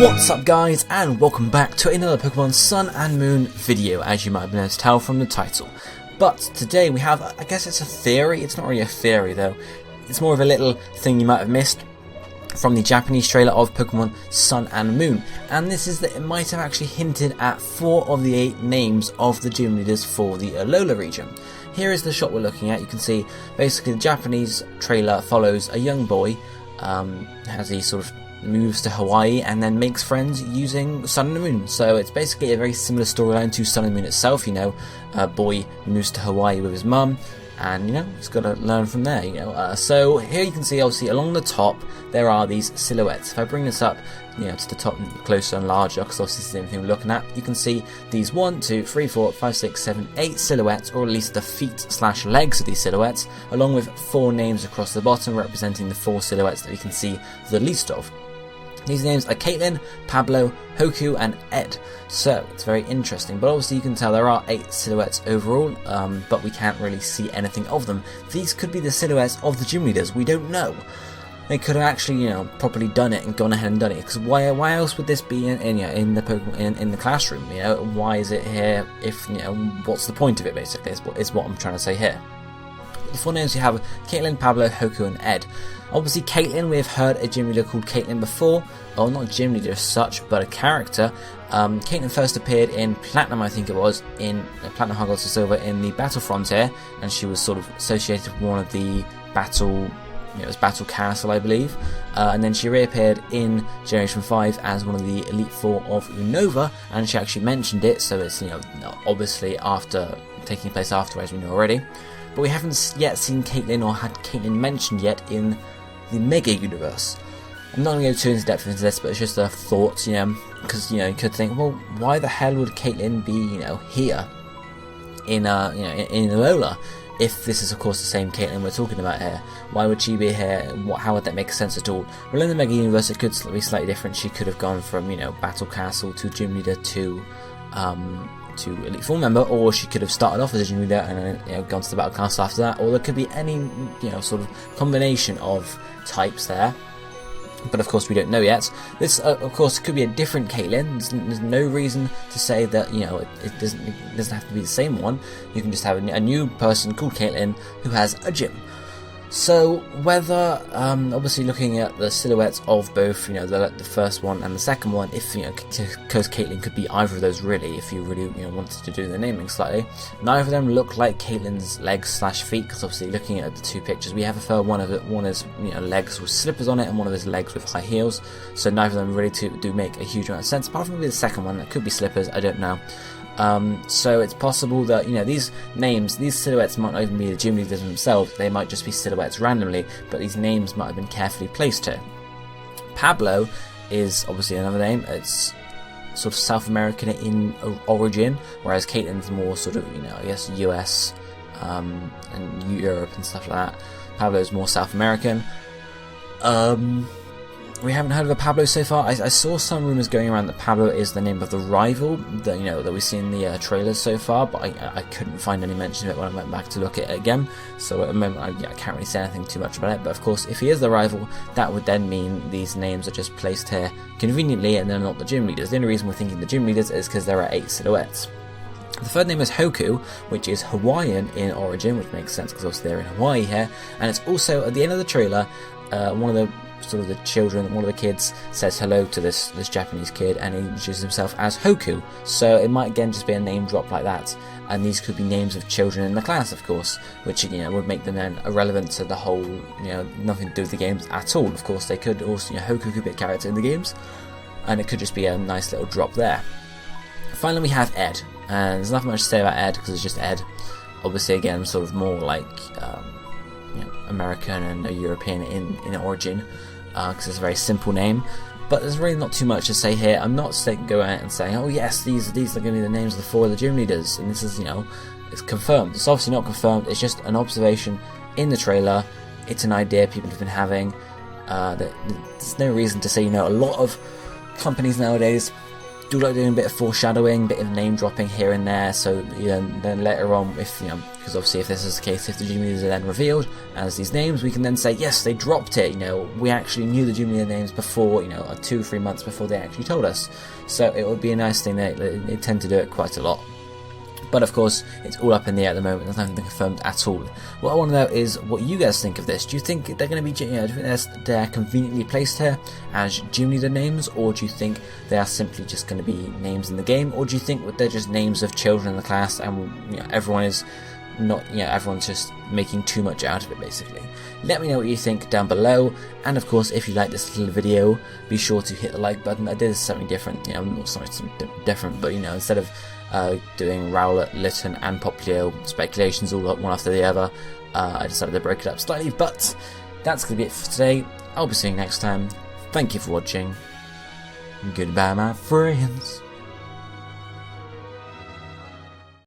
What's up guys, and welcome back to another Pokemon Sun and Moon video, as you might have been able to tell from the title. But today we have, I guess it's a theory, it's not really a theory though, it's more of a little thing you might have missed from the Japanese trailer of Pokemon Sun and Moon, and this is that it might have actually hinted at 4 of the 8 names of the gym leaders for the Alola region. Here is the shot we're looking at. You can see basically the Japanese trailer follows a young boy as he sort of moves to Hawaii and then makes friends using Sun and Moon. So it's basically a very similar storyline to Sun and Moon itself. You know, a boy moves to Hawaii with his mum, and you know, he's got to learn from there. You know, so here you can see obviously along the top there are these silhouettes. If I bring this up, you know, to the top closer and larger, because obviously this is the only thing we're looking at, you can see these 1, 2, 3, 4, 5, 6, 7, 8 silhouettes, or at least the feet/legs of these silhouettes, along with 4 names across the bottom representing the 4 silhouettes that you can see the least of. These names are Caitlin, Pablo, Hoku and Ed, so it's very interesting, but obviously you can tell there are 8 silhouettes overall, but we can't really see anything of them. These could be the silhouettes of the gym leaders, we don't know. They could have actually, you know, properly done it and gone ahead and done it, because why else would this be in the Pokemon, in the classroom? You know, why is it here? If, you know, what's the point of it? Basically, is what I'm trying to say here. The 4 names you have: Caitlin, Pablo, Hoku and Ed. Obviously Caitlin, we have heard a gym leader called Caitlin before, or not a gym leader as such, but a character. Caitlin first appeared in Platinum, I think it was, in Platinum Heart Gold to Silver in the Battle Frontier, and she was sort of associated with one of the battle, it was Battle Castle, I believe, and then she reappeared in Generation 5 as one of the Elite Four of Unova, and she actually mentioned it, so it's, you know, obviously after taking place after, as we know already. But we haven't yet seen Caitlin or had Caitlin mentioned yet in the Mega Universe. I'm not going to go too into depth into this, but it's just a thought, you know, because, you know, you could think, well, why the hell would Caitlin be, you know, here in, in Alola? If this is of course the same Caitlin we're talking about here, why would she be here? How would that make sense at all? Well, in the Mega Universe it could be slightly different. She could have gone from, you know, Battle Castle to Gym Leader to Elite Four member, or she could have started off as a Gym Leader and then, you know, gone to the Battle Castle after that, or there could be any, you know, sort of combination of types there. But of course we don't know yet. This of course could be a different Caitlin. There's no reason to say that, you know, it doesn't have to be the same one. You can just have a new person called Caitlin who has a gym. So whether, obviously looking at the silhouettes of both, you know, the first one and the second one, if, you know, because Caitlin could be either of those really, if you really, you know, wanted to do the naming slightly. Neither of them look like Caitlin's legs/feet, because obviously looking at the 2 pictures we have a third one of it, one is, you know, legs with slippers on it and one of his legs with high heels, so neither of them really do make a huge amount of sense, apart from maybe the second one, that could be slippers, I don't know. So it's possible that, you know, these names, these silhouettes might not even be the gym leaders themselves, they might just be silhouettes randomly, but these names might have been carefully placed here. Pablo is obviously another name. It's sort of South American in origin, whereas Caitlin's more sort of, you know, I guess US and Europe and stuff like that. Pablo's more South American. We haven't heard of a Pablo so far. I saw some rumours going around that Pablo is the name of the rival that, you know, that we see in the trailers so far, but I couldn't find any mention of it when I went back to look at it again. So at the moment I can't really say anything too much about it. But of course, if he is the rival, that would then mean these names are just placed here conveniently, and they're not the gym leaders. The only reason we're thinking the gym leaders is because there are 8 silhouettes. The third name is Hoku, which is Hawaiian in origin, which makes sense because obviously they're in Hawaii here. And it's also at the end of the trailer, one of the children, one of the kids says hello to this Japanese kid, and he introduces himself as Hoku. So it might again just be a name drop like that, and these could be names of children in the class, of course, which, you know, would make them then irrelevant to the whole, you know, nothing to do with the games at all. Of course, they could also, you know, Hoku could be a character in the games, and it could just be a nice little drop there. Finally, we have Ed, and there's nothing much to say about Ed because it's just Ed. Obviously, again, sort of more like you know, American and European in origin, because it's a very simple name. But there's really not too much to say here. I'm not going out and saying, oh yes, these are going to be the names of the 4 of the gym leaders, and this is, you know, it's confirmed. It's obviously not confirmed. It's just an observation in the trailer. It's an idea people have been having. There's no reason to say, you know, a lot of companies nowadays do like doing a bit of foreshadowing, a bit of name dropping here and there, so then later on, if because obviously if this is the case, if the gym leaders are then revealed as these names, we can then say, yes, they dropped it, we actually knew the gym leader names before, 2-3 months before they actually told us. So it would be a nice thing. They tend to do it quite a lot. But of course, it's all up in the air at the moment. There's nothing confirmed at all. What I want to know is what you guys think of this. Do you think they're going to be, do you think they're conveniently placed here as gym leader names, or do you think they are simply just going to be names in the game, or do you think they're just names of children in the class and everyone is not, everyone's just making too much out of it, basically? Let me know what you think down below, and of course, if you like this little video, be sure to hit the like button. I did something different, not something different, but instead of doing Rowlet, Litten and Popplio speculations all up one after the other, I decided to break it up slightly, but that's going to be it for today. I'll be seeing you next time. Thank you for watching. Goodbye, my friends.